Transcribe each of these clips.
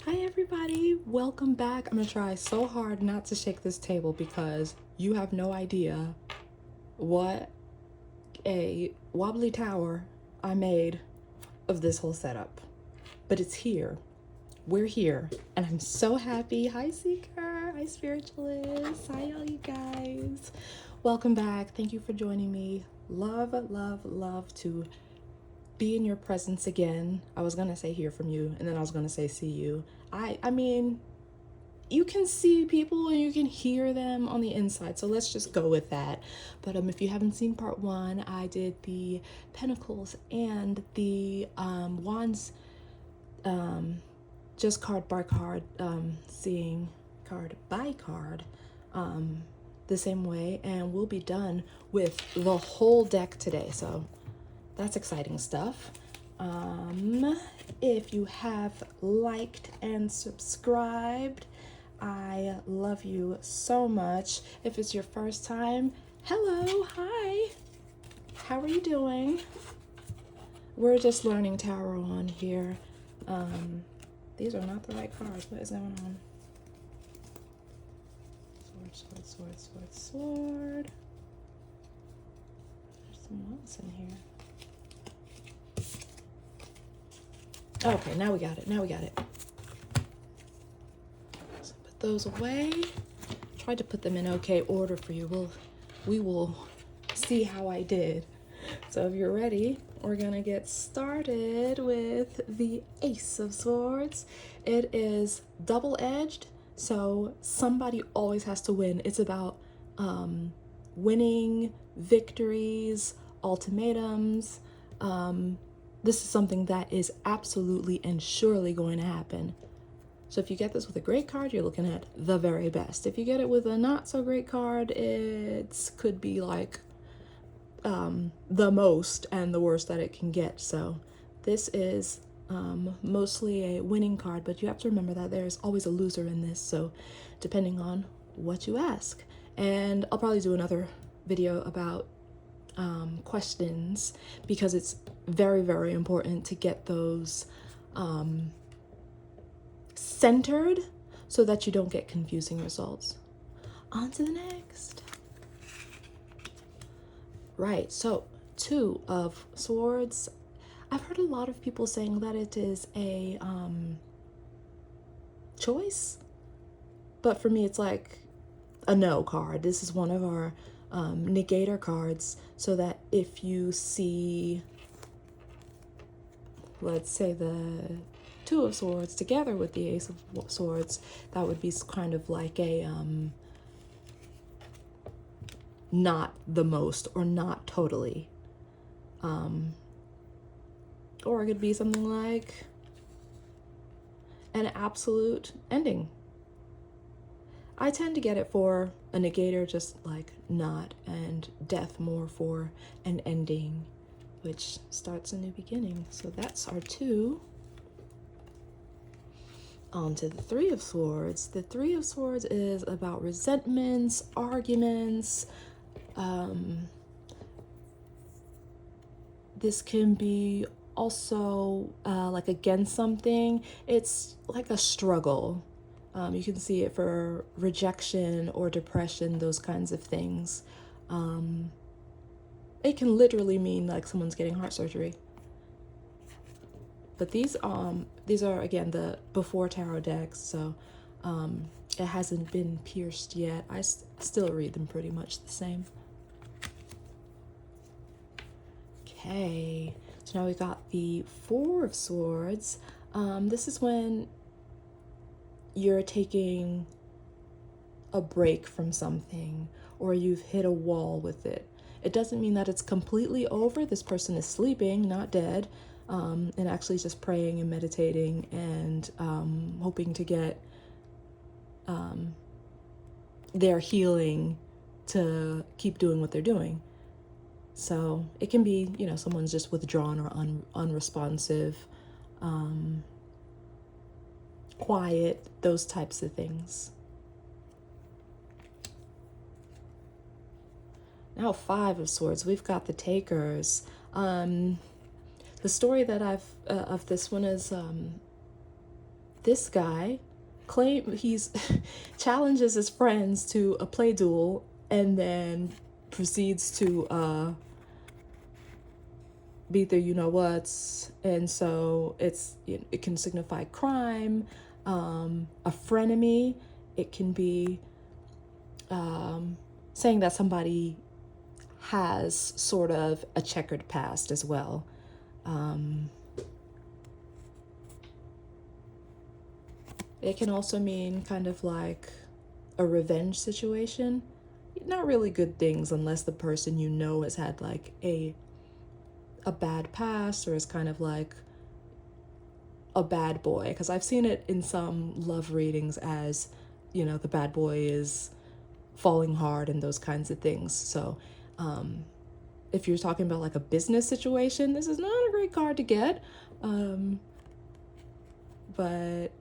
Hi everybody, welcome back. I'm gonna try so hard not to shake this table because you have no idea what a wobbly tower I made of this whole setup. But it's here. We're here. And I'm so happy. Hi Seeker. Hi Spiritualist. Hi all you guys. Welcome back. Thank you for joining me. Love, love, love to be in your presence again. I was gonna say hear from you, and then I was gonna say see you. I mean, you can see people and you can hear them on the inside, so let's just go with that. But if you haven't seen part one, I did the pentacles and the wands, just card by card, seeing card by card, the same way, and we'll be done with the whole deck today, so that's exciting stuff. If you have liked and subscribed, I love you so much. If it's your first time, hello, hi. How are you doing? We're just learning tarot on here. These are not the right cards. What is going on? Sword, sword, sword, sword, sword. There's some wands in here. Okay, now we got it. Now we got it. So put those away. Tried to put them in okay order for you. We will see how I did. So if you're ready, we're gonna get started with the Ace of Swords. It is double-edged, so somebody always has to win. It's about winning, victories, ultimatums. This is something that is absolutely and surely going to happen. So if you get this with a great card, you're looking at the very best. If you get it with a not so great card, it could be like the most and the worst that it can get. So this is mostly a winning card, but you have to remember that there's always a loser in this, so depending on what you ask. And I'll probably do another video about questions, because it's very, very important to get those centered so that you don't get confusing results. On to the next. Right, so Two of Swords. I've heard a lot of people saying that it is a choice, but for me it's like a no card. This is one of our negator cards, so that if you see, let's say, the Two of Swords together with the Ace of Swords, that would be kind of like a not the most or not totally, or it could be something like an absolute ending. I tend to get it for a negator, just like not, and death more for an ending, which starts a new beginning. So that's our two. On to the Three of Swords. The Three of Swords is about resentments, arguments. This can be also like against something. It's like a struggle. You can see it for rejection or depression, those kinds of things. It can literally mean like someone's getting heart surgery. But these are again the before tarot decks, so it hasn't been pierced yet. I still read them pretty much the same. Okay, so now we got the Four of Swords. This is when you're taking a break from something, or you've hit a wall with it. It doesn't mean that it's completely over. This person is sleeping, not dead, and actually just praying and meditating and hoping to get their healing to keep doing what they're doing. So it can be, you know, someone's just withdrawn or unresponsive, quiet, those types of things. Now Five of Swords, we've got the Takers. The story that I've of this one is this guy he's challenges his friends to a play duel and then proceeds to beat their you-know-whats. And so it can signify crime, a frenemy. It can be saying that somebody has sort of a checkered past as well. It can also mean kind of like a revenge situation. Not really good things unless the person you know has had like a bad past or is kind of like a bad boy. Because I've seen it in some love readings as, the bad boy is falling hard and those kinds of things. So if you're talking about like a business situation, this is not a great card to get. But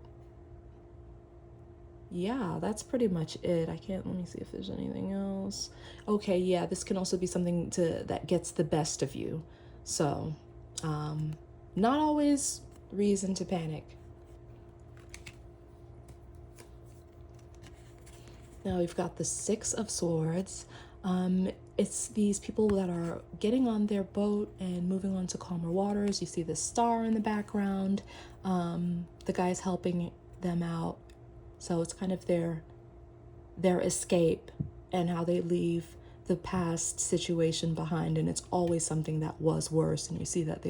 yeah, that's pretty much it. Let me see if there's anything else. Okay, yeah, this can also be something that gets the best of you. So, not always reason to panic. Now we've got the Six of Swords. It's these people that are getting on their boat and moving on to calmer waters. You see the star in the background. The guy's helping them out. So it's kind of their escape and how they leave the past situation behind. And it's always something that was worse. And you see that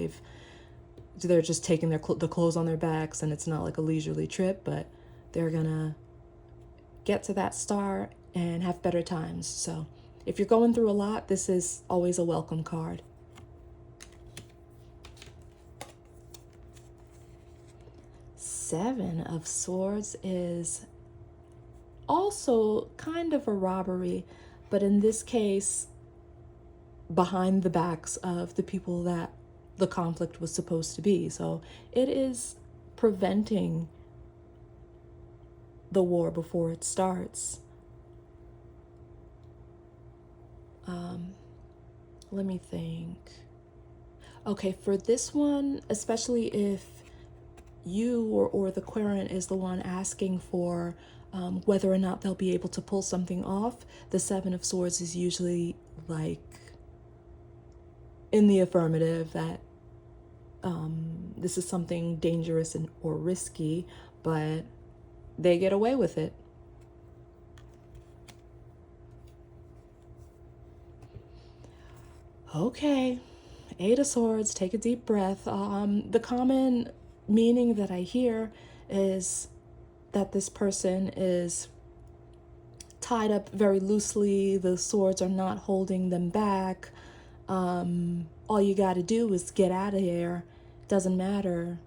they're just taking the clothes on their backs, and it's not like a leisurely trip, but they're gonna get to that star and have better times. So if you're going through a lot, this is always a welcome card. Seven of Swords is also kind of a robbery, but in this case, behind the backs of the people that the conflict was supposed to be. So it is preventing the war before it starts. Let me think. Okay, for this one, especially if you or the querent is the one asking for whether or not they'll be able to pull something off, the Seven of Swords is usually like in the affirmative, that this is something dangerous or risky, but they get away with it. Okay, Eight of Swords, take a deep breath. The common meaning that I hear is that this person is tied up very loosely. The swords are not holding them back. All you got to do is get out of here. Doesn't matter.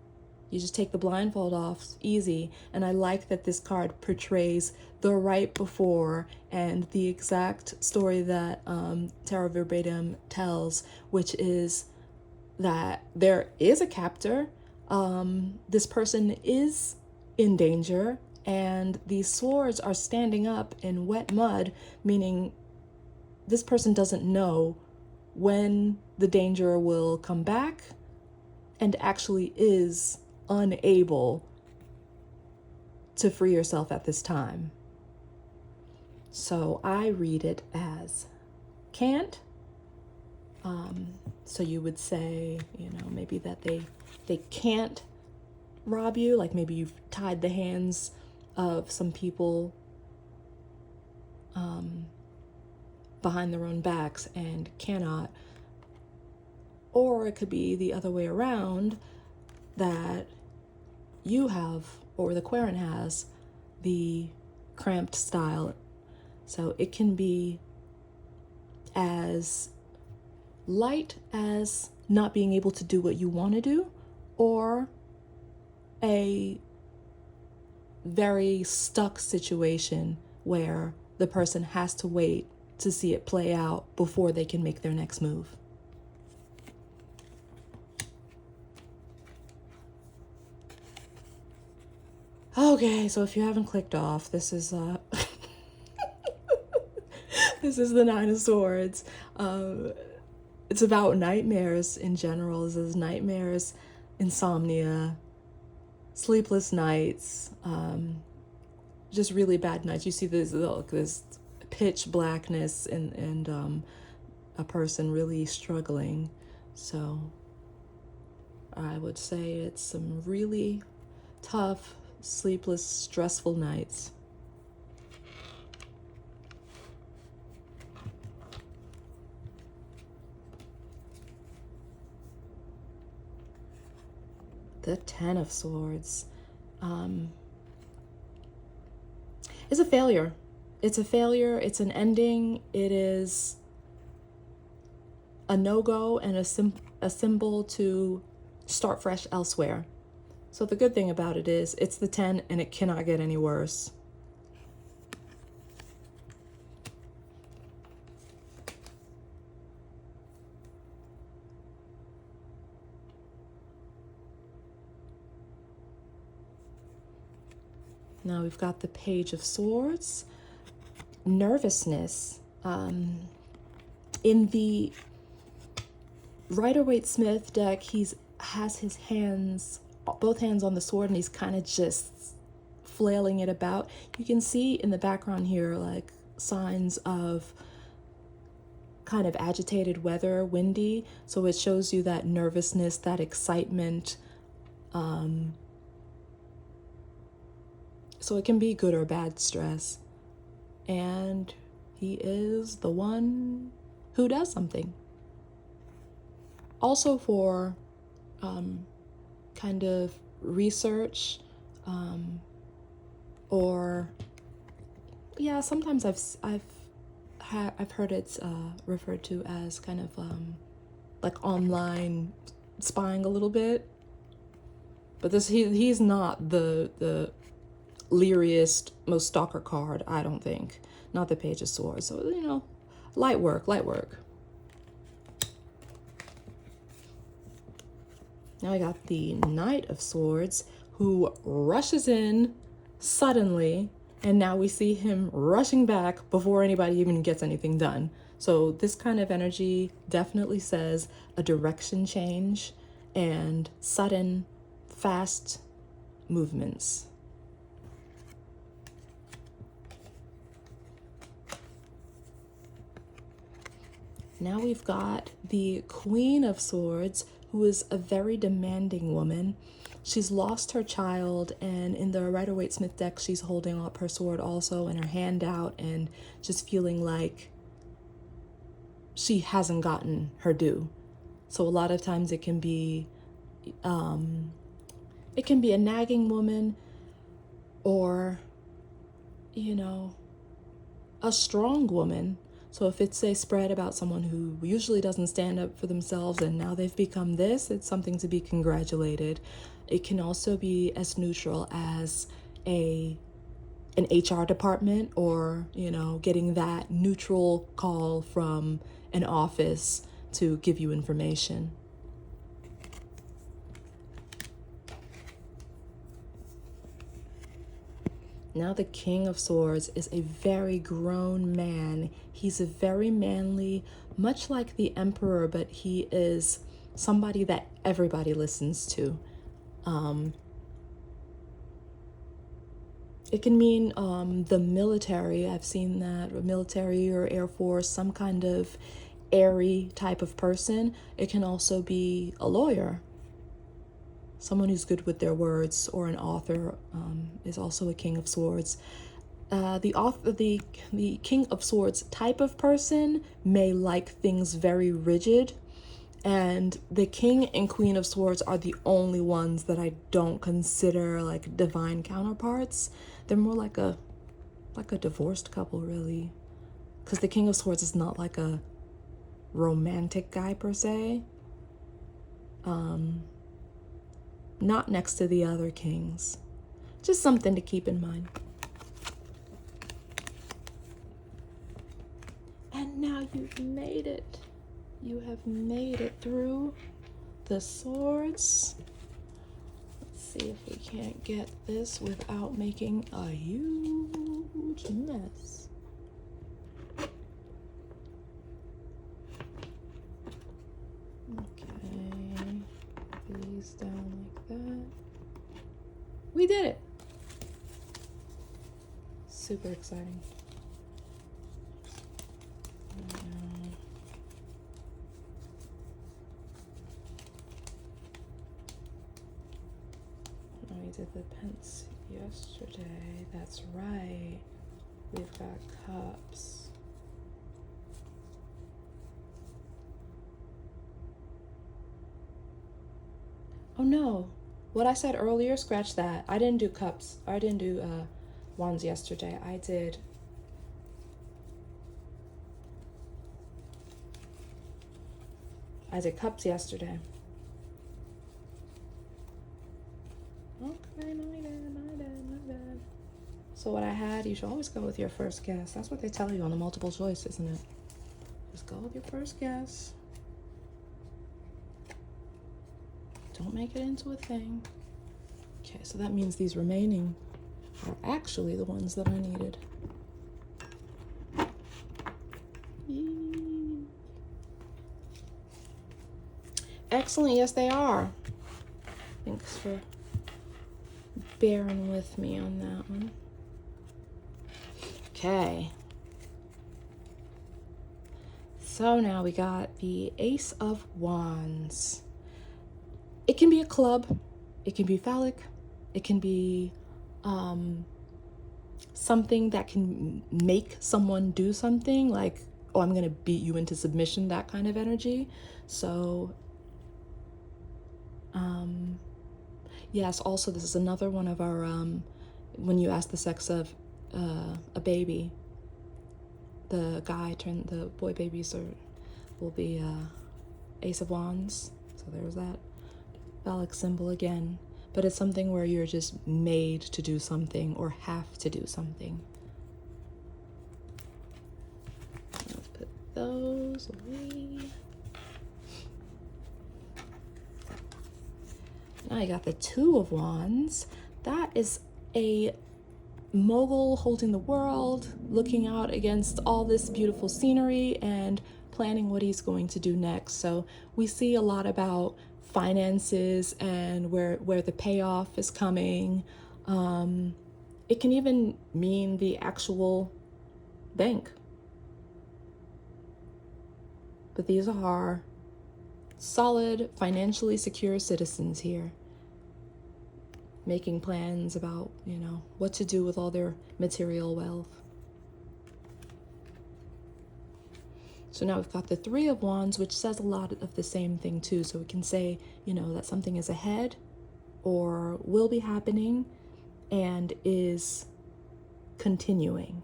You just take the blindfold off, easy. And I like that this card portrays the right before and the exact story that Tarot Verbatim tells, which is that there is a captor. This person is in danger, and these swords are standing up in wet mud, meaning this person doesn't know when the danger will come back and actually is unable to free yourself at this time. So I read it as can't. So you would say, maybe that they can't rob you, like maybe you've tied the hands of some people behind their own backs and cannot. Or it could be the other way around, that you have, or the querent has, the cramped style. So it can be as light as not being able to do what you want to do, or a very stuck situation where the person has to wait to see it play out before they can make their next move. Okay, so if you haven't clicked off, this is this is the Nine of Swords. It's about nightmares in general. This is nightmares, insomnia, sleepless nights, just really bad nights. You see this pitch blackness and a person really struggling. So I would say it's some really tough, sleepless, stressful nights. The Ten of Swords is a failure. It's a failure. It's an ending. It is a no-go and a symbol to start fresh elsewhere. So the good thing about it is it's the 10 and it cannot get any worse. Now we've got the Page of Swords. Nervousness. In the Rider-Waite-Smith deck, has his hands, both hands on the sword, and he's kind of just flailing it about. You can see in the background here like signs of kind of agitated weather, windy. So it shows you that nervousness, that excitement. So it can be good or bad stress. And he is the one who does something. Also for kind of research, or yeah, sometimes I've heard it's referred to as kind of like online spying a little bit. But he's not the leariest, most stalker card, I don't think. Not the Page of Swords. So, you know, light work, light work. Now I got the Knight of Swords, who rushes in suddenly, and now we see him rushing back before anybody even gets anything done. So this kind of energy definitely says a direction change and sudden, fast movements. Now we've got the Queen of Swords, who is a very demanding woman. She's lost her child, and in the Rider-Waite-Smith deck, she's holding up her sword also and her hand out and just feeling like she hasn't gotten her due. So a lot of times it can be a nagging woman, or, you know, a strong woman. So if it's a spread about someone who usually doesn't stand up for themselves and now they've become this, it's something to be congratulated. It can also be as neutral as an HR department, or, you know, getting that neutral call from an office to give you information. Now the King of Swords is a very grown man. He's a very manly, much like the Emperor, but he is somebody that everybody listens to. It can mean the military. I've seen that, military or Air Force, some kind of airy type of person. It can also be a lawyer. Someone who's good with their words, or an author is also a King of Swords. The King of Swords type of person may like things very rigid, and the King and Queen of Swords are the only ones that I don't consider like divine counterparts. They're more like a divorced couple, really, because the King of Swords is not like a romantic guy per se. Not next to the other kings. Just something to keep in mind. And now you've made it. You have made it through the swords. Let's see if we can't get this without making a huge mess. Okay. These down like that. We did it. Super exciting. We did the pence yesterday. That's right. We've got cups. Oh no. What I said earlier, scratch that. I didn't do cups. I didn't do wands yesterday. I did cups yesterday. Okay, my bad. So what I had, you should always go with your first guess. That's what they tell you on the multiple choice, isn't it? Just go with your first guess. Don't make it into a thing. Okay, so that means these remaining are actually the ones that I needed. Yee. Excellent, yes they are. Thanks for bearing with me on that one. Okay. So now we got the Ace of Wands. It can be a club, it can be phallic, it can be something that can make someone do something, like, oh, I'm gonna beat you into submission, that kind of energy. So yes, also this is another one of our when you ask the sex of a baby, the boy babies will be Ace of Wands. So there's that phallic symbol again, but it's something where you're just made to do something or have to do something. Let's put those away. Now I got the Two of Wands. That is a mogul holding the world, looking out against all this beautiful scenery and planning what he's going to do next. So we see a lot about finances and where the payoff is coming. It can even mean the actual bank. But these are solid, financially secure citizens here, making plans about, what to do with all their material wealth. So now we've got the Three of Wands, which says a lot of the same thing too. So we can say, that something is ahead or will be happening and is continuing.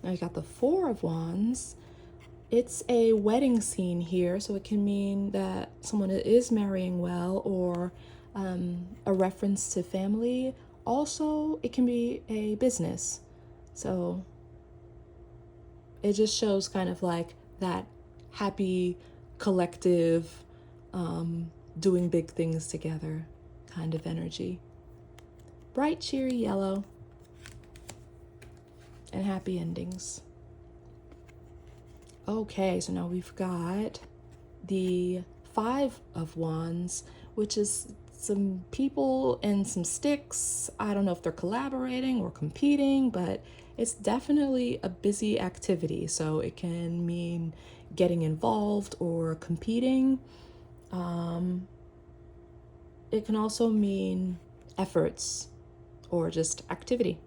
Now you got the Four of Wands. It's a wedding scene here, so it can mean that someone is marrying well, or a reference to family. Also, it can be a business. So it just shows kind of like that happy collective, doing big things together kind of energy. Bright, cheery yellow, and happy endings. Okay, so now we've got the Five of Wands, which is some people and some sticks. I don't know if they're collaborating or competing, but it's definitely a busy activity. So it can mean getting involved or competing. It can also mean efforts or just activity.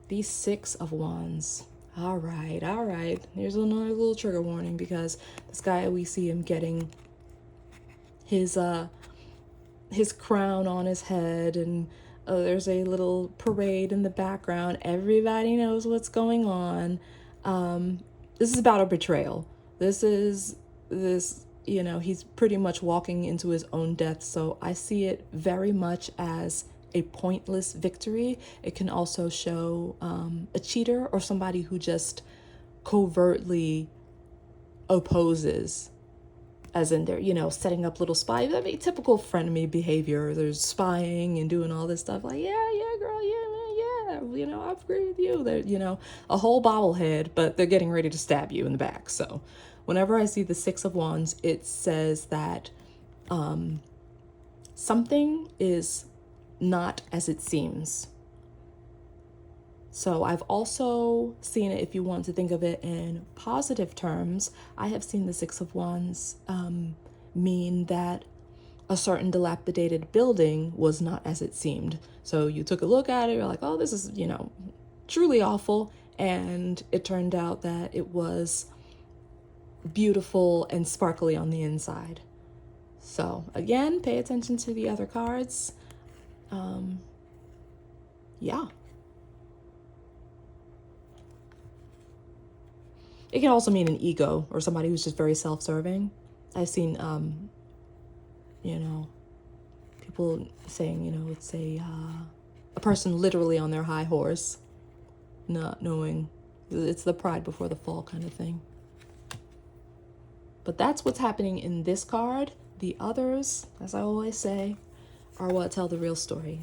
The Six of Wands. All right. Here's another little trigger warning, because this guy, we see him getting his crown on his head, and there's a little parade in the background. Everybody knows what's going on. This is about a betrayal. He's pretty much walking into his own death. So I see it very much as a pointless victory. It can also show a cheater or somebody who just covertly opposes, as in they're, setting up little spies. I mean, typical frenemy behavior. There's spying and doing all this stuff like, yeah, girl, yeah, I agree with you. They're, a whole bobblehead, but they're getting ready to stab you in the back. So whenever I see the Six of Wands, it says that something is not as it seems. So I've also seen it, if you want to think of it in positive terms, I have seen the Six of Wands mean that a certain dilapidated building was not as it seemed. So you took a look at it, you're like, oh, this is, truly awful. And it turned out that it was beautiful and sparkly on the inside. So again, pay attention to the other cards. Yeah. It can also mean an ego or somebody who's just very self-serving. I've seen, people saying, it's a person literally on their high horse, not knowing it's the pride before the fall kind of thing. But that's what's happening in this card. The others, as I always say, are what tell the real story.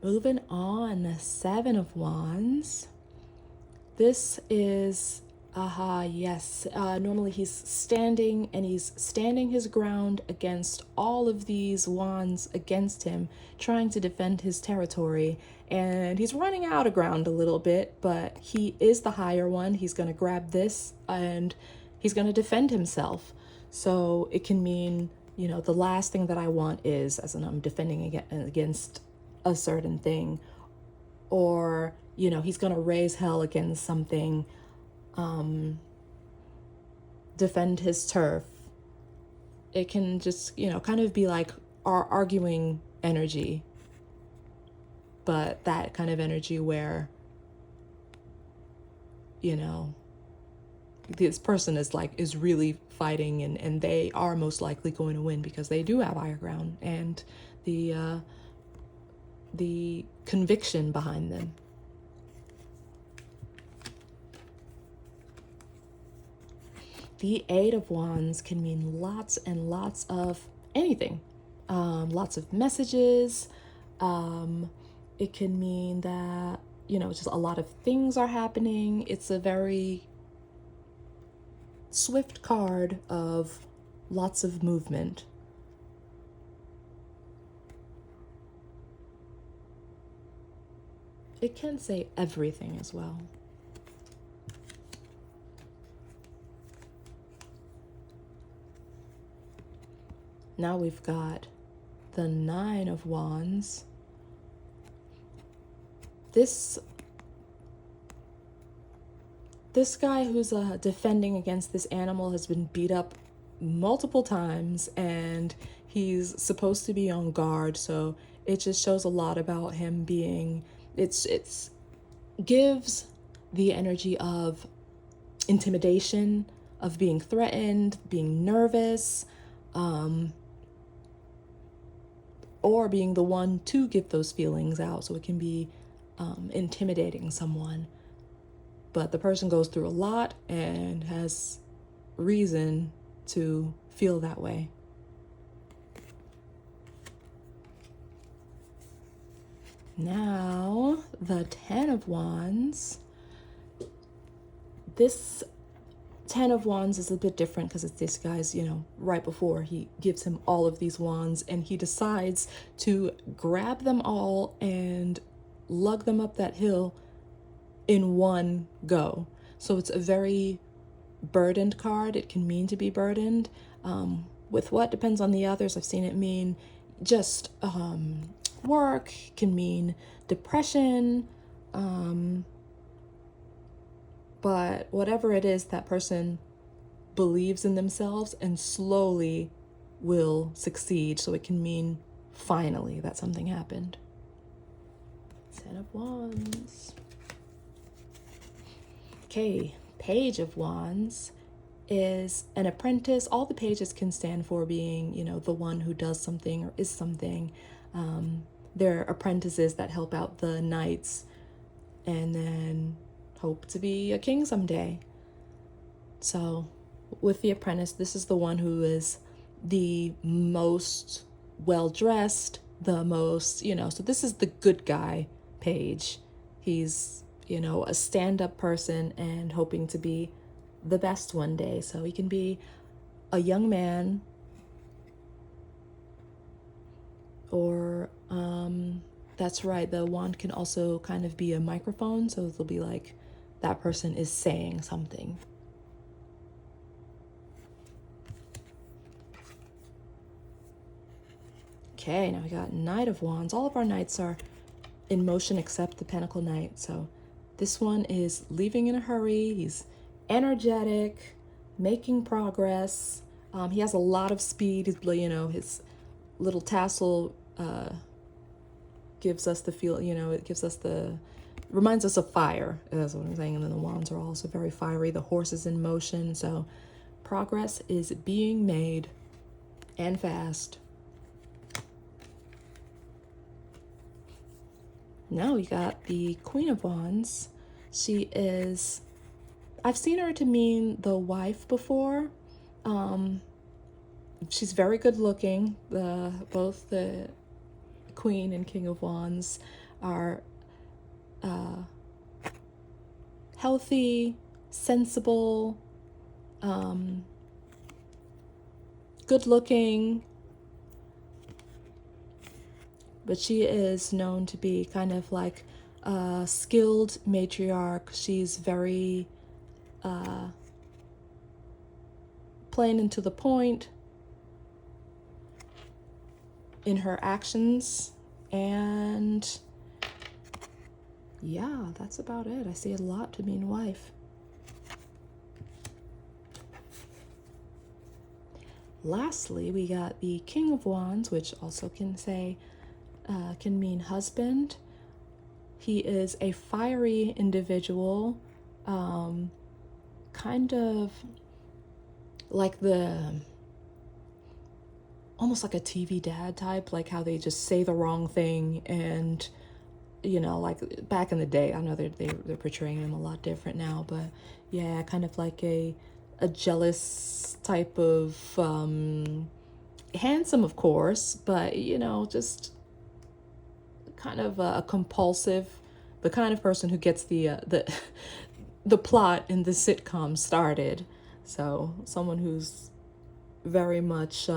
Moving on, Seven of Wands. This is, yes. Normally he's standing and he's standing his ground against all of these wands against him, trying to defend his territory. And he's running out of ground a little bit, but he is the higher one. He's going to grab this and he's going to defend himself. So it can mean, the last thing that I want is, as in I'm defending against a certain thing, or he's going to raise hell against something, defend his turf. It can just, kind of be like our arguing energy, but that kind of energy where, this person is really fighting and they are most likely going to win because they do have higher ground and the conviction behind them. The Eight of Wands can mean lots and lots of anything. Lots of messages. It can mean that, just a lot of things are happening. It's a very swift card of lots of movement. It can say everything as well. Now we've got the Nine of Wands. This guy who's defending against this animal has been beat up multiple times and he's supposed to be on guard. So it just shows a lot about him being, it's gives the energy of intimidation, of being threatened, being nervous, or being the one to give those feelings out. So it can be intimidating someone. But the person goes through a lot and has reason to feel that way. Now, the Ten of Wands. This Ten of Wands is a bit different because it's this guy's, right before he gives him all of these wands and he decides to grab them all and lug them up that hill in one go. So it's a very burdened card. It can mean to be burdened. With what depends on the others. I've seen it mean just work, can mean depression, but whatever it is, that person believes in themselves and slowly will succeed. So it can mean finally that something happened. Ten of Wands. Okay, Page of Wands is an apprentice. All the pages can stand for being, the one who does something or is something. They're apprentices that help out the knights and then hope to be a king someday. So with the apprentice, this is the one who is the most well-dressed, the most, so this is the good guy page. He's, you know, a stand-up person and hoping to be the best one day. So he can be a young man, or that's right, the wand can also kind of be a microphone, so it'll be like that person is saying something. Okay, now we got Knight of Wands. All of our knights are in motion except the Pentacle Knight. So this one is leaving in a hurry. He's energetic, making progress. He has a lot of speed. His, you know, his little tassel gives us the feel, you know, it gives us the, reminds us of fire. That's what I'm saying. And then the wands are also very fiery. The horse is in motion. So progress is being made, and fast. Now we got the Queen of Wands. She is, I've seen her to mean the wife before. She's very good looking. Both the Queen and King of Wands are healthy, sensible, good looking. But she is known to be kind of like a skilled matriarch. She's very plain and to the point in her actions. And yeah, that's about it. I see a lot to mean wife. Lastly, we got the King of Wands, which also can mean husband. He is a fiery individual, kind of like almost like a TV dad type, like how they just say the wrong thing. And, you know, like back in the day, I know they're portraying them a lot different now, but yeah, kind of like a jealous type of, handsome, of course, but, you know, just kind of a compulsive, the kind of person who gets the plot in the sitcom started. So someone who's very much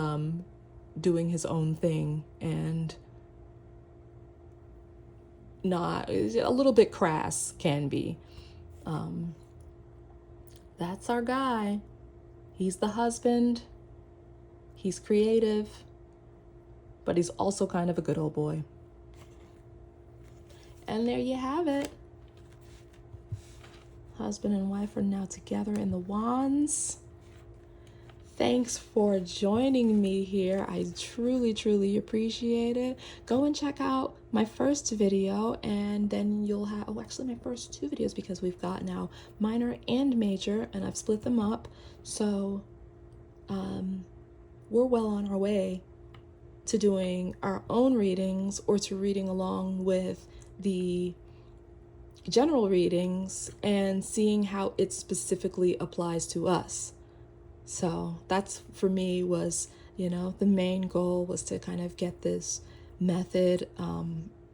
doing his own thing and not a little bit crass can be. That's our guy. He's the husband. He's creative, but he's also kind of a good old boy. And there you have it. Husband and wife are now together in the wands. Thanks for joining me here. I truly, truly appreciate it. Go and check out my first video, and then you'll have, oh, actually my first two videos, because we've got now minor and major, and I've split them up. So we're well on our way to doing our own readings, or to reading along with the general readings and seeing how it specifically applies to us. So that's, for me, was, you know, the main goal was to kind of get this method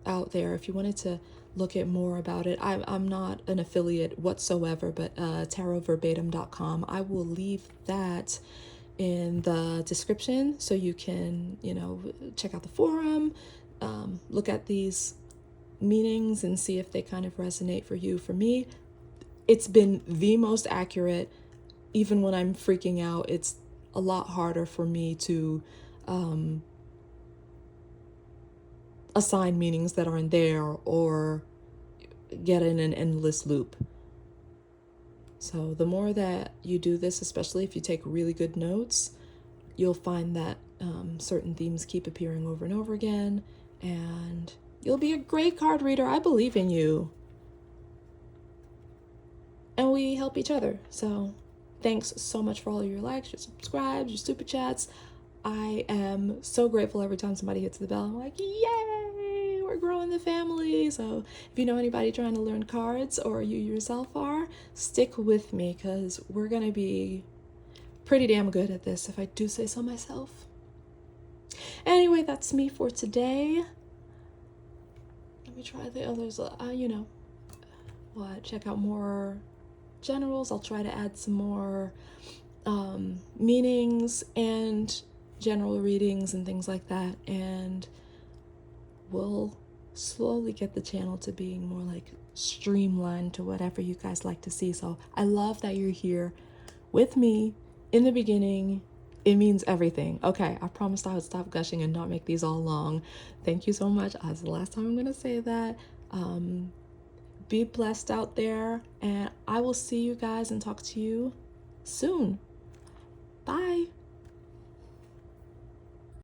out there. If you wanted to look at more about it, I'm not an affiliate whatsoever, but tarotverbatim.com. I will leave that in the description so you can, you know, check out the forum, look at these meanings and see if they kind of resonate for you. For me, it's been the most accurate. Even when I'm freaking out, it's a lot harder for me to assign meanings that aren't there or get in an endless loop. So the more that you do this, especially if you take really good notes, you'll find that certain themes keep appearing over and over again, and you'll be a great card reader. I believe in you. And we help each other. So thanks so much for all of your likes, your subscribes, your super chats. I am so grateful every time somebody hits the bell. I'm like, yay, we're growing the family. So if you know anybody trying to learn cards, or you yourself are, stick with me, because we're going to be pretty damn good at this, if I do say so myself. Anyway, that's me for today. Let me try the others. You know, what? Check out more generals. I'll try to add some more meanings and general readings and things like that. And we'll slowly get the channel to being more like streamlined to whatever you guys like to see. So I love that you're here with me in the beginning. It means everything. Okay, I promised I would stop gushing and not make these all long. Thank you so much. That's the last time I'm gonna say that. Be blessed out there, and I will see you guys and talk to you soon. Bye.